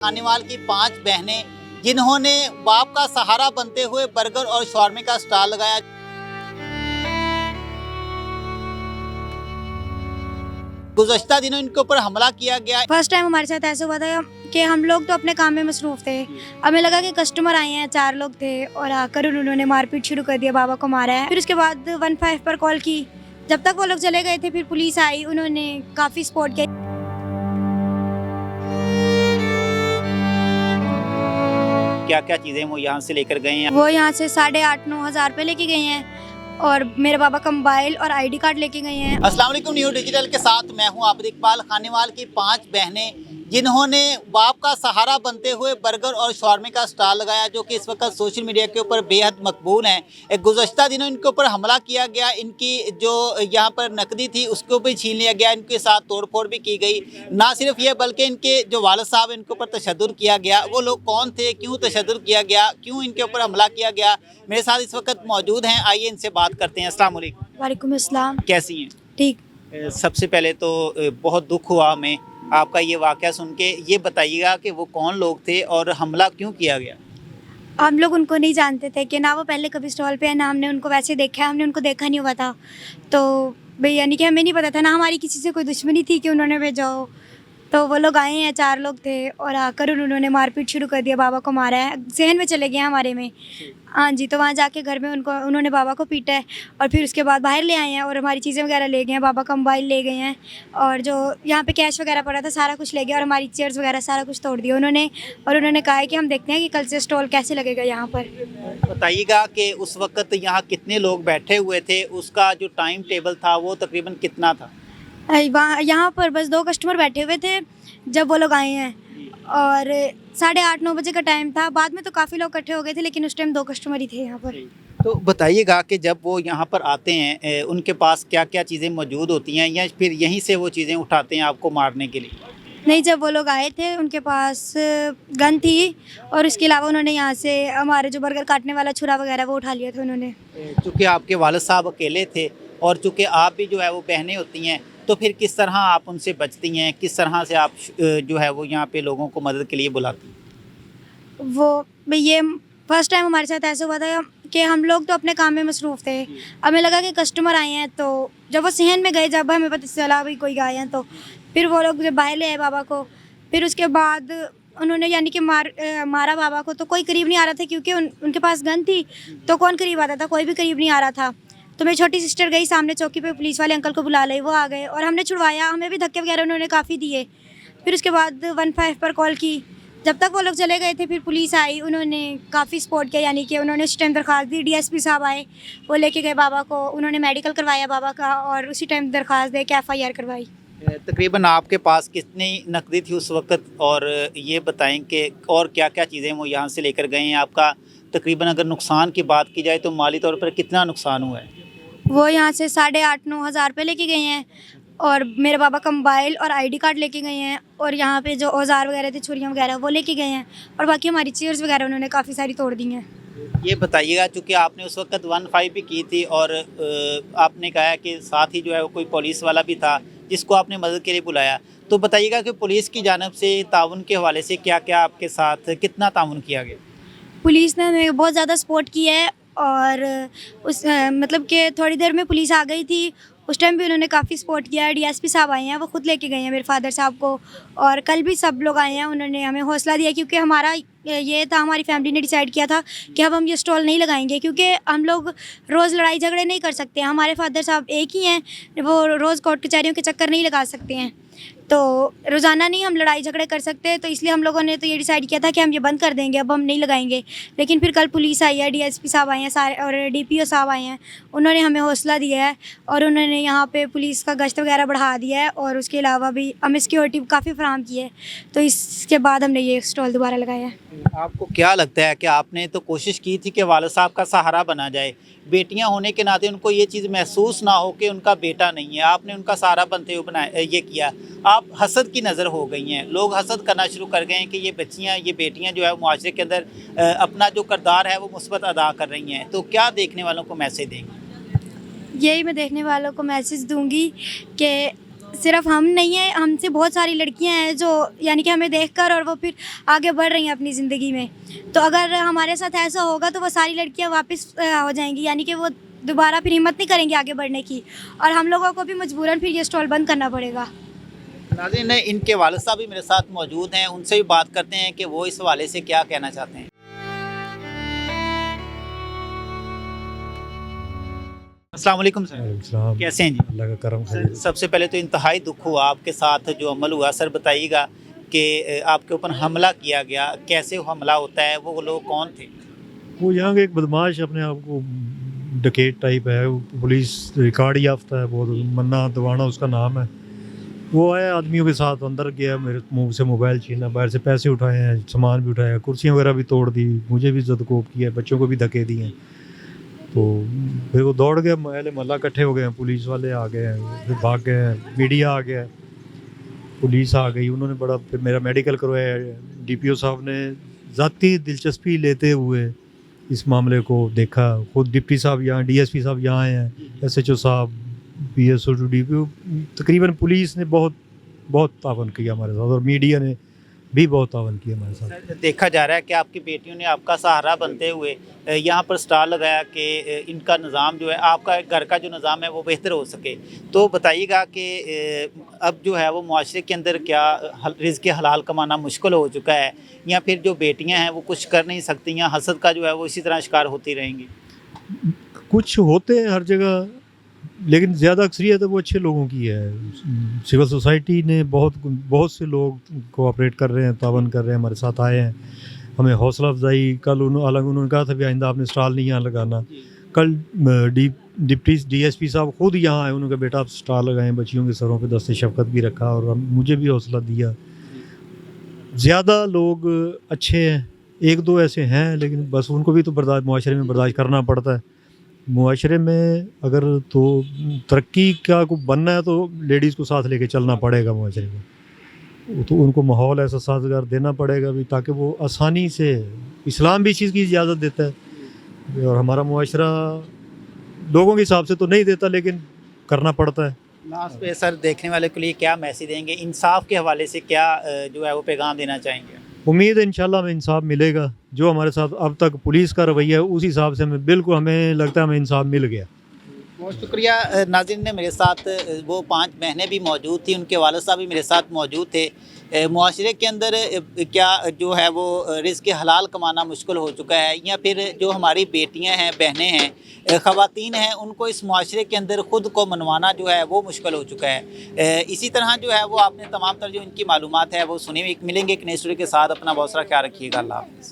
खानेवाल की 5 बहनें जिन्होंने बाप का सहारा बनते हुए बर्गर और शॉर्मे का स्टॉल लगाया। गुज़श्ता दिनों इनके ऊपर हमला किया गया। फर्स्ट टाइम हमारे साथ ऐसा हुआ था कि हम लोग तो अपने काम में मसरूफ थे। हमें लगा कि कस्टमर आए हैं, 4 लोग थे और आकर उन्होंने मारपीट शुरू कर दिया, बाबा को मारा है। फिर उसके बाद 15 पर कॉल की। जब तक वो लोग चले गए थे फिर पुलिस आई, उन्होंने काफ़ी सपोर्ट किया। क्या क्या चीज़ें वो यहाँ से लेकर गए हैं? वो यहाँ से 8,500-9 हज़ार रुपये लेके गए हैं और मेरे बाबा का मोबाइल और ID कार्ड लेके गए हैं। अस्सलाम वालेकुम, न्यू डिजिटल के साथ मैं हूं आबिद इकबाल। खानेवाल की 5 बहनें जिन्होंने बाप का सहारा बनते हुए बर्गर और शॉर्मे का स्टॉल लगाया, जो कि इस वक्त सोशल मीडिया के ऊपर बेहद मकबूल हैं। गुज़श्ता दिनों इनके ऊपर हमला किया गया, इनकी जो यहाँ पर नकदी थी उसको भी छीन लिया गया, इनके साथ तोड़फोड़ भी की गई। ना सिर्फ ये बल्कि इनके जो वालिद साहब इनके ऊपर तशद्दुद किया गया। वो लोग कौन थे, क्यों तशद्दुद किया गया, क्यों इनके ऊपर हमला किया गया, मेरे साथ इस वक्त मौजूद हैं। आइए इनसे बात करते हैं। अस्सलाम वालेकुम। वालेकुम अस्सलाम। कैसी हैं? ठीक। सबसे पहले तो बहुत दुख हुआ हमें आपका ये वाक़या सुन के। ये बताइएगा कि वो कौन लोग थे और हमला क्यों किया गया? हम लोग उनको नहीं जानते थे कि ना वो पहले कभी स्टॉल पे है, ना हमने उनको वैसे देखा है, हमने उनको देखा नहीं हुआ था। तो भाई यानी कि हमें नहीं पता था, ना हमारी किसी से कोई दुश्मनी थी कि उन्होंने भेजा हो। तो वो लोग आए हैं, 4 लोग थे और आकर उन्होंने मारपीट शुरू कर दिया, बाबा को मारा है। ज़हन में चले गए हैं हमारे में। हाँ जी, तो वहाँ जाके घर में उन्होंने बाबा को पीटा है और फिर उसके बाद बाहर ले आए हैं और हमारी चीज़ें वगैरह ले गए हैं, बाबा का मोबाइल ले गए हैं और जो यहाँ पे कैश वगैरह पड़ा था सारा कुछ ले गया और हमारी चेयर्स वगैरह सारा कुछ तोड़ दिया उन्होंने। और उन्होंने कहा है कि हम देखते हैं कि कल से स्टॉल कैसे लगेगा यहाँ पर। बताइएगा कि उस वक़्त यहाँ कितने लोग बैठे हुए थे, उसका जो टाइम टेबल था वो तकरीबन कितना था? वहाँ यहाँ पर बस 2 कस्टमर बैठे हुए थे जब वो लोग आए हैं और 8:30-9 बजे का टाइम था। बाद में तो काफ़ी लोग इकट्ठे हो गए थे लेकिन उस टाइम 2 कस्टमर ही थे यहाँ पर। तो बताइएगा कि जब वो यहाँ पर आते हैं उनके पास क्या-क्या चीज़ें मौजूद होती हैं, या फिर यहीं से वो चीज़ें उठाते हैं आपको मारने के लिए? नहीं, जब वो लोग आए थे उनके पास गन थी और इसके अलावा उन्होंने यहाँ से हमारे जो बर्गर काटने वाला छुरा वगैरह वो उठा लिया था उन्होंने। चूँकि आपके वालिद साहब अकेले थे और चूँकि आप भी जो है वो बहनें होती हैं, तो फिर किस तरह आप उनसे बचती हैं? किस तरह से आप जो है वो यहाँ पे लोगों को मदद के लिए बुलाती हैं? वो ये फर्स्ट टाइम हमारे साथ ऐसा हुआ था कि हम लोग तो अपने काम में मसरूफ़ थे। हमें लगा कि कस्टमर आए हैं, तो जब वो सहन में गए, जब हमें पता चला भाई कोई आए हैं, तो फिर वो लोग जब बाहर ले आए बाबा को, फिर उसके बाद उन्होंने यानी कि मारा बाबा को। तो कोई करीब नहीं आ रहा था क्योंकि उनके पास गन थी, तो कौन करीब आता था? कोई भी करीब नहीं आ रहा था। तो मेरी छोटी सिस्टर गई सामने चौकी पे, पुलिस वाले अंकल को बुला लाई, वो आ गए और हमने छुड़वाया। हमें भी धक्के वगैरह उन्होंने काफ़ी दिए। फिर उसके बाद 15 पर कॉल की। जब तक वो लोग चले गए थे फिर पुलिस आई, उन्होंने काफ़ी सपोर्ट किया, यानी कि उन्होंने उस टाइम दरख्वास्त दी। DSP साहब आए, वो लेके गए बाबा को, उन्होंने मेडिकल करवाया बाबा का और उसी टाइम दरख्वास्त दे के FIR करवाई। तकरीबन आपके पास कितनी नकदी थी उस वक़्त, और ये बताएं कि और क्या-क्या चीज़ें वो यहाँ से लेकर गए हैं? आपका तकरीबन अगर नुकसान की बात की जाए तो माली तौर पर कितना नुकसान हुआ है? वो यहाँ से 8,500-9 हज़ार रुपये लेके गए हैं और मेरे बाबा का मोबाइल और ID कार्ड लेके गए हैं और यहाँ पे जो औज़ार वगैरह थे, छुरियाँ वगैरह, वो लेके गए हैं और बाकी हमारी चेयर्स वगैरह उन्होंने काफ़ी सारी तोड़ दी हैं। ये बताइएगा, चूँकि आपने उस वक़्त 15 भी की थी और आपने कहा कि साथ ही जो है वो कोई पुलिस वाला भी था जिसको आपने मदद के लिए बुलाया। तो बताइएगा कि पुलिस की जानिब से ताउन के हवाले से क्या-क्या आपके साथ कितना ताउन किया गया? पुलिस ने हमें बहुत ज़्यादा सपोर्ट किया है और मतलब कि थोड़ी देर में पुलिस आ गई थी, उस टाइम भी उन्होंने काफ़ी सपोर्ट किया है। DSP साहब आए हैं, वो खुद लेके गए हैं मेरे फादर साहब को और कल भी सब लोग आए हैं, उन्होंने हमें हौसला दिया क्योंकि हमारा ये था, हमारी फैमिली ने डिसाइड किया था कि अब हम ये स्टॉल नहीं लगाएंगे क्योंकि हम लोग रोज़ लड़ाई झगड़े नहीं कर सकते। हमारे फादर साहब एक ही हैं, वो रोज़ कोर्ट कचहरियों के चक्कर नहीं लगा सकते हैं, तो रोज़ाना नहीं हम लड़ाई झगड़े कर सकते। तो इसलिए हम लोगों ने तो ये डिसाइड किया था कि हम ये बंद कर देंगे, अब हम नहीं लगाएंगे। लेकिन फिर कल पुलिस आई है, DSP साहब आए हैं सारे और DPO साहब आए हैं, उन्होंने हमें हौसला दिया है और उन्होंने यहाँ पे पुलिस का गश्त वगैरह बढ़ा दिया है और उसके अलावा भी हमें सिक्योरिटी काफ़ी फराहम की है। तो इसके बाद हमने ये स्टॉल दोबारा लगाया है। आपको क्या लगता है कि आपने तो कोशिश की थी कि वालिद साहब का सहारा बना जाए, बेटियां होने के नाते उनको ये चीज़ महसूस ना हो कि उनका बेटा नहीं है, आपने उनका सहारा बनते हुए बनाया, ये किया। आप हसद की नज़र हो गई हैं, लोग हसद करना शुरू कर गए हैं कि ये बच्चियां, ये बेटियां जो है मुआशरे के अंदर अपना जो किरदार है वो मुस्बत अदा कर रही हैं। तो क्या देखने वालों को मैसेज देंगे? यही मैं देखने वालों को मैसेज दूंगी कि सिर्फ हम नहीं हैं, हमसे बहुत सारी लड़कियां हैं जो यानी कि हमें देखकर और वो फिर आगे बढ़ रही हैं अपनी ज़िंदगी में। तो अगर हमारे साथ ऐसा होगा तो वो सारी लड़कियां वापस हो जाएंगी, यानी कि वो दोबारा फिर हिम्मत नहीं करेंगी आगे बढ़ने की, और हम लोगों को भी मजबूरन फिर ये स्टॉल बंद करना पड़ेगा। नाज़रीन, इनके वालिद साहब भी मेरे साथ मौजूद हैं, उनसे भी बात करते हैं कि वो इस हवाले से क्या कहना चाहते हैं। अस्सलाम वालेकुम सर, वालेकुम कैसे हैं जी? अल्लाह का करम सर, खैर। सबसे पहले तो इंतहाई दुख हुआ आपके साथ जो अमल हुआ। सर बताइएगा कि आपके ऊपर हमला किया गया, कैसे हमला होता है, वो लोग कौन थे? वो यहाँ के एक बदमाश अपने आप को डकैत टाइप है, वो पुलिस रिकॉर्ड याफ्ता है, बहुत मन्ना दवाना उसका नाम है। वो आया आदमियों के साथ, अंदर गया, मेरे मुंह से मोबाइल छीना, बाहर से पैसे उठाए हैं, सामान भी उठाया, कुर्सियाँ वगैरह भी तोड़ दी, मुझे भी जदकोप किया, बच्चों को भी धक्के दिए। तो फिर वो दौड़ गए, महल महल्ला इकट्ठे हो गए हैं, पुलिस वाले आ गए हैं, फिर भाग गए हैं, मीडिया आ गया, पुलिस आ गई, उन्होंने बड़ा फिर मेरा मेडिकल करवाया। डीपीओ साहब ने ज़ाती दिलचस्पी लेते हुए इस मामले को देखा, खुद डिप्टी साहब यहाँ, डीएसपी साहब यहाँ आए हैं, एसएचओ साहब, पीएसओ टू डीपीओ, तकरीबन पुलिस ने बहुत बहुत तावन किया हमारे साथ, और मीडिया ने भी बहुत तावन किया हमारे साथ। सर, देखा जा रहा है कि आपकी बेटियों ने आपका सहारा बनते हुए यहाँ पर स्टॉल लगाया कि इनका निज़ाम जो है, आपका घर का जो निज़ाम है वो बेहतर हो सके। तो बताइएगा कि अब जो है वो मुआशरे के अंदर क्या रिज़्क़ हलाल कमाना मुश्किल हो चुका है, या फिर जो बेटियाँ हैं वो कुछ कर नहीं सकती, या हसद का जो है वो इसी तरह शिकार होती रहेंगी? कुछ होते हैं हर जगह, लेकिन ज़्यादा अक्सरियत है वो अच्छे लोगों की है। सिविल सोसाइटी ने बहुत से लोग कोऑपरेट कर रहे हैं, तावन कर रहे हैं, हमारे साथ आए हैं, हमें हौसला अफजाई। कल उन्होंने कहा था भी आइंदा आपने स्टॉल नहीं यहाँ लगाना। कल डिप्टी डीएसपी साहब खुद यहाँ आए, उन्होंने कहा बेटा आप स्टॉल लगाएं, बच्चियों के सरों पे दस्ते शफ़क़त भी रखा, और मुझे भी हौसला दिया। ज़्यादा लोग अच्छे हैं, एक दो ऐसे हैं, लेकिन बस उनको भी तो मुआशरे में बर्दाश्त करना पड़ता है। मुआशरे में अगर तो तरक्की का को बनना है तो लेडीज़ को साथ लेके चलना पड़ेगा मुआशरे में, तो उनको माहौल ऐसा साजगार देना पड़ेगा भी, ताकि वो आसानी से, इस्लाम भी इस चीज़ की इजाज़त देता है, और हमारा मुआशरा लोगों के हिसाब से तो नहीं देता, लेकिन करना पड़ता है। लास्ट पे सर, देखने वाले के लिए क्या मैसेज देंगे, इंसाफ के हवाले से क्या जो है वो पैगाम देना चाहेंगे? उम्मीद है इंशाल्लाह हमें इंसाफ मिलेगा। जो हमारे साथ अब तक पुलिस का रवैया है उस हिसाब से हमें लगता है हमें इंसाफ मिल गया। बहुत शुक्रिया। नाज़रीन ने मेरे साथ वो 5 बहनें भी मौजूद थी, उनके वालिद साहब भी मेरे साथ मौजूद थे। मुआशरे के अंदर क्या जो है वो रिज़्क़ हलाल कमाना मुश्किल हो चुका है, या फिर जो हमारी बेटियां हैं, बहनें हैं, ख़वातीन हैं, उनको इस मुआशरे के अंदर ख़ुद को मनवाना जो है वो मुश्किल हो चुका है। इसी तरह जो है वो आपने तमाम तर जो इनकी मालूमात है वो सुनी। मिलेंगे एक नई स्टोरी के साथ। अपना बहुत सारा ख्याल रखिएगा। अल्लाह हाफ़िज़।